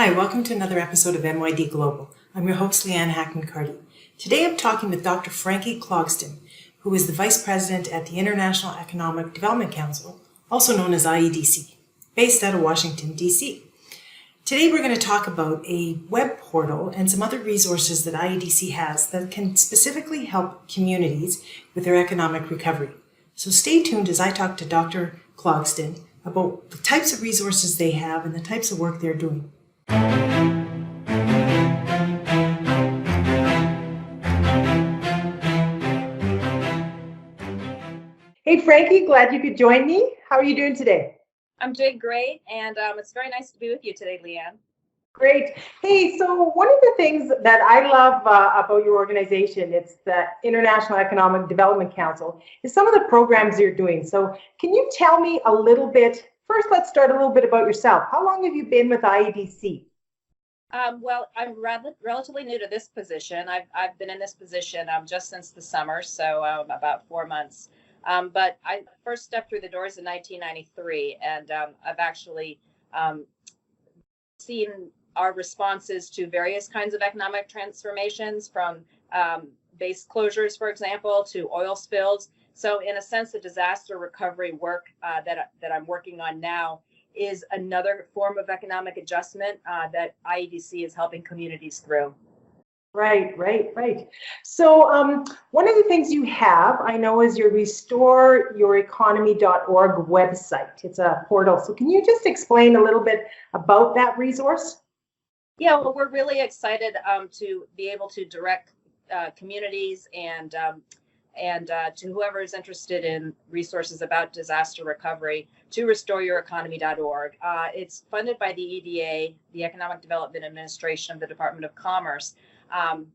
Hi, welcome to another episode of MYD Global. I'm your host, Leanne Hackman-Carty. Today I'm talking with Dr. Frankie Clogston, who is the Vice President at the International Economic Development Council, also known as IEDC, based out of Washington, D.C. Today we're going to talk about a web portal and some other resources that IEDC has that can specifically help communities with their economic recovery. So stay tuned as I talk to Dr. Clogston about the types of resources they have and the types of work they're doing. Hey Frankie, glad you could join me. How are you doing today? I'm doing great, and it's very nice to be with you today, Leanne. Great. Hey, so one of the things that I love about your organization, it's the International Economic Development Council, is some of the programs you're doing. So can you tell me a little bit, first let's start a little bit about yourself. How long have you been with IEDC? Well, I'm relatively new to this position. I've been in this position just since the summer, so about 4 months. But I first stepped through the doors in 1993, and I've actually seen our responses to various kinds of economic transformations, from base closures, for example, to oil spills. So in a sense, the disaster recovery work that I'm working on now is another form of economic adjustment that IEDC is helping communities through. Right. So one of the things you have, I know, is your RestoreYourEconomy.org website. It's a portal. So can you just explain a little bit about that resource? Yeah, well, we're really excited to be able to direct communities and to whoever is interested in resources about disaster recovery to RestoreYourEconomy.org. It's funded by the EDA, the Economic Development Administration of the Department of Commerce,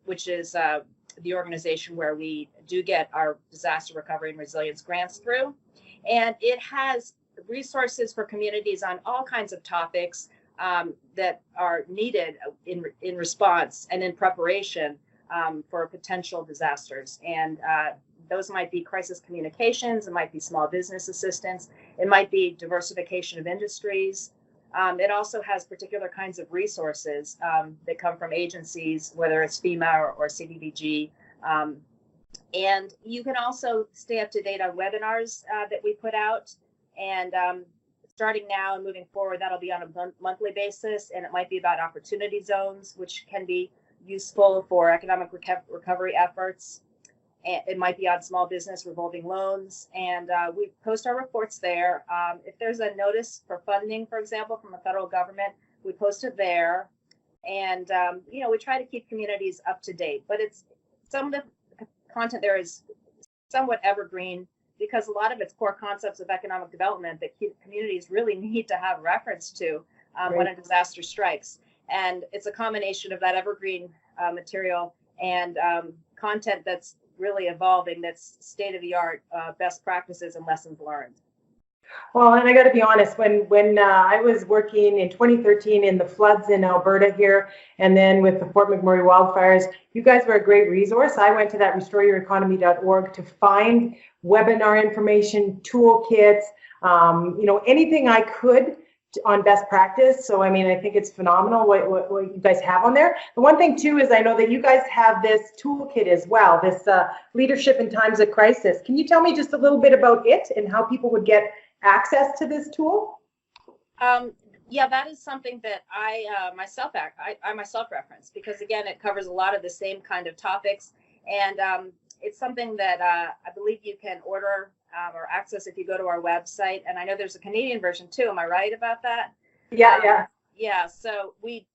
which is the organization where we do get our disaster recovery and resilience grants through. And it has resources for communities on all kinds of topics that are needed in response and in preparation for potential disasters. And those might be crisis communications, it might be small business assistance, it might be diversification of industries. It also has particular kinds of resources that come from agencies, whether it's FEMA or CDBG. And you can also stay up to date on webinars that we put out. And starting now and moving forward, that'll be on a monthly basis. And it might be about opportunity zones, which can be useful for economic recovery efforts. It might be on small business revolving loans, and we post our reports there. If there's a notice for funding, for example, from the federal government, we post it there. And we try to keep communities up to date. But some of the content there is somewhat evergreen, because a lot of it's core concepts of economic development that communities really need to have reference to when a disaster strikes. And it's a combination of that evergreen material and content that's really evolving, that's state-of-the-art best practices and lessons learned. Well, and I got to be honest, when I was working in 2013 in the floods in Alberta here, and then with the Fort McMurray wildfires, you guys were a great resource. I went to that RestoreYourEconomy.org to find webinar information, toolkits, anything I could on best practice. So I mean, I think it's phenomenal what you guys have on there. The one thing too is I know that you guys have this toolkit as well, this leadership in times of crisis. Can you tell me just a little bit about it and how people would get access to this tool? Yeah, that is something that I myself reference, because again, it covers a lot of the same kind of topics, and it's something that I believe you can order or access if you go to our website. And I know there's a Canadian version too. Am I right about that? Yeah. Yeah. So we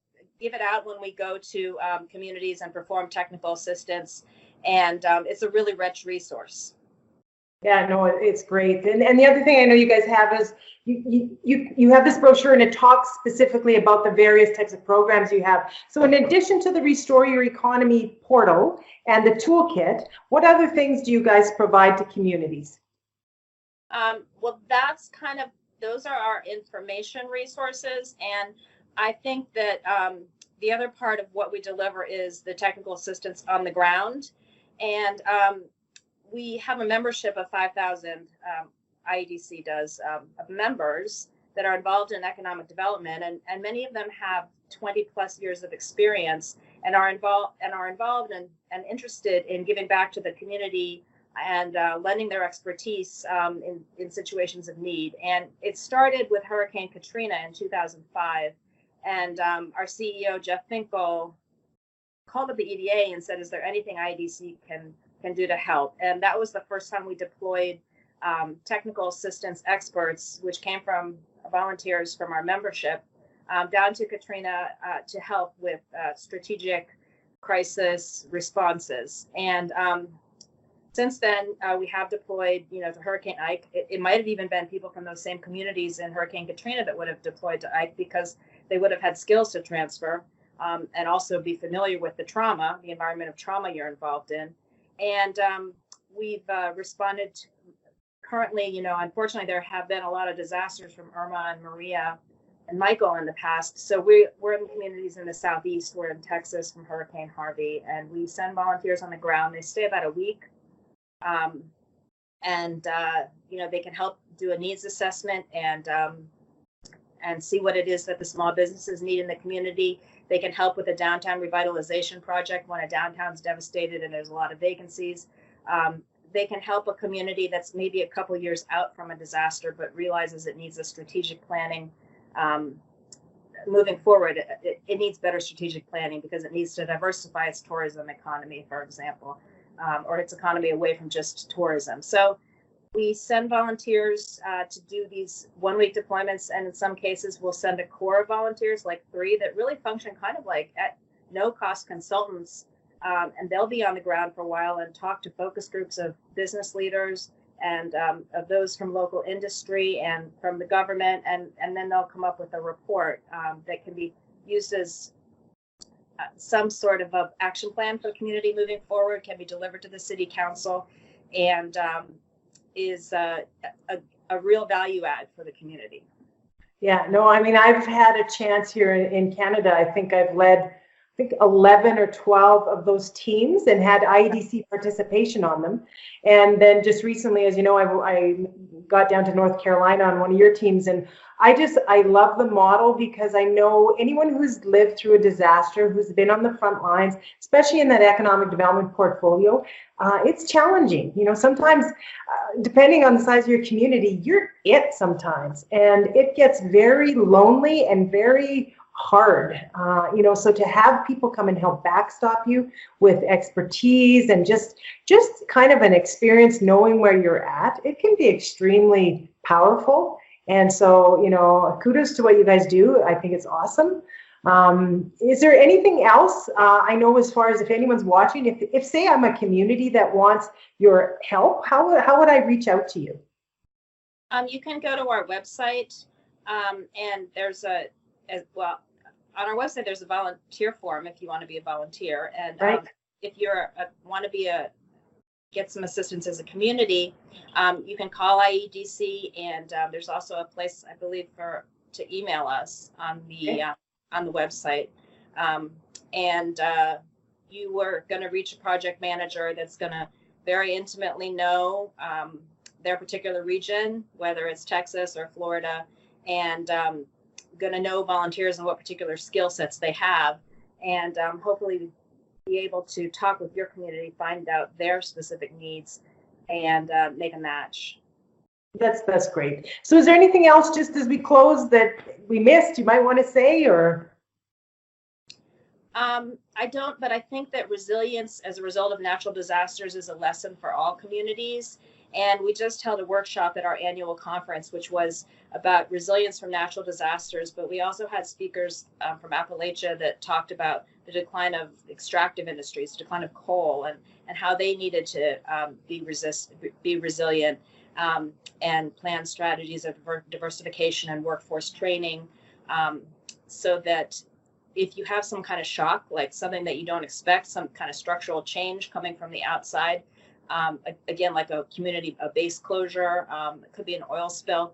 give it out when we go to communities and perform technical assistance, and it's a really rich resource. Yeah, no, it's great. And the other thing I know you guys have is you have this brochure, and it talks specifically about the various types of programs you have. So in addition to the Restore Your Economy portal and the toolkit, what other things do you guys provide to communities? Well, those are our information resources. And I think that the other part of what we deliver is the technical assistance on the ground. And we have a membership of 5,000, IEDC does, of members. that are involved in economic development, and many of them have 20 plus years of experience and are involved and interested in giving back to the community and lending their expertise in situations of need. And it started with Hurricane Katrina in 2005, and our CEO Jeff Finkel called up the EDA and said, "Is there anything IEDC can do to help?" And that was the first time we deployed technical assistance experts, which came from volunteers from our membership, down to Katrina to help with strategic crisis responses. And since then, we have deployed, to Hurricane Ike. It might have even been people from those same communities in Hurricane Katrina that would have deployed to Ike, because they would have had skills to transfer and also be familiar with the trauma, the environment of trauma you're involved in. And we've responded to, currently, unfortunately, there have been a lot of disasters from Irma and Maria and Michael in the past. So we're in communities in the Southeast. We're in Texas from Hurricane Harvey, and we send volunteers on the ground. They stay about a week, and they can help do a needs assessment and see what it is that the small businesses need in the community. They can help with a downtown revitalization project when a downtown's devastated and there's a lot of vacancies. They can help a community that's maybe a couple years out from a disaster, but realizes it needs a strategic planning moving forward. It needs better strategic planning because it needs to diversify its tourism economy, for example, or its economy away from just tourism. So we send volunteers to do these one-week deployments, and in some cases we'll send a core of volunteers, like 3, that really function kind of like at no-cost consultants. And they'll be on the ground for a while and talk to focus groups of business leaders and of those from local industry and from the government. And then they'll come up with a report that can be used as some sort of a action plan for the community moving forward, can be delivered to the city council, and is a real value add for the community. Yeah, no, I mean, I've had a chance here in Canada. I think I've led 11 or 12 of those teams and had IEDC participation on them. And then just recently, as you know, I got down to North Carolina on one of your teams, and I love the model because I know anyone who's lived through a disaster, who's been on the front lines, especially in that economic development portfolio, it's challenging. Sometimes, depending on the size of your community, you're it sometimes, and it gets very lonely and very hard, so to have people come and help backstop you with expertise and just kind of an experience knowing where you're at, it can be extremely powerful. And so, kudos to what you guys do. I think it's awesome. Is there anything else? I know, as far as if anyone's watching, if say I'm a community that wants your help, how would I reach out to you? You can go to our website, and there's on our website, there's a volunteer form if you want to be a volunteer. And right. If you're want to get some assistance as a community, you can call IEDC, and there's also a place, I believe, to email us on the website. And you are going to reach a project manager that's going to very intimately know their particular region, whether it's Texas or Florida, and going to know volunteers and what particular skill sets they have, and hopefully be able to talk with your community, find out their specific needs, and make a match. That's great. So is there anything else, just as we close, that we missed you might want to say, or? I don't, but I think that resilience as a result of natural disasters is a lesson for all communities. And we just held a workshop at our annual conference, which was about resilience from natural disasters. But we also had speakers from Appalachia that talked about the decline of extractive industries, the decline of coal, and how they needed to be resilient, and plan strategies of diversification and workforce training, so that if you have some kind of shock, like something that you don't expect, some kind of structural change coming from the outside, again, like a base closure, it could be an oil spill,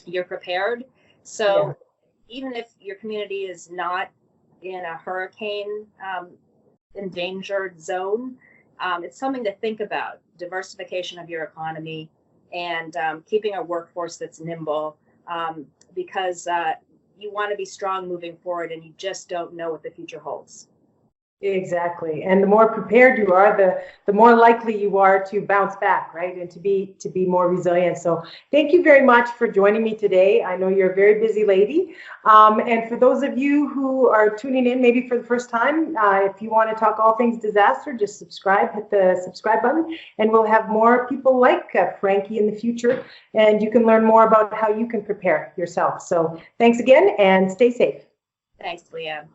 you're prepared. So even if your community is not in a hurricane endangered zone, it's something to think about: diversification of your economy, and keeping a workforce that's nimble. because you want to be strong moving forward, and you just don't know what the future holds. Exactly. And the more prepared you are, the more likely you are to bounce back, right? And to be more resilient. So thank you very much for joining me today. I know you're a very busy lady. And for those of you who are tuning in maybe for the first time, if you want to talk all things disaster, just subscribe, hit the subscribe button, and we'll have more people like Frankie in the future. And you can learn more about how you can prepare yourself. So thanks again, and stay safe. Thanks, Leanne.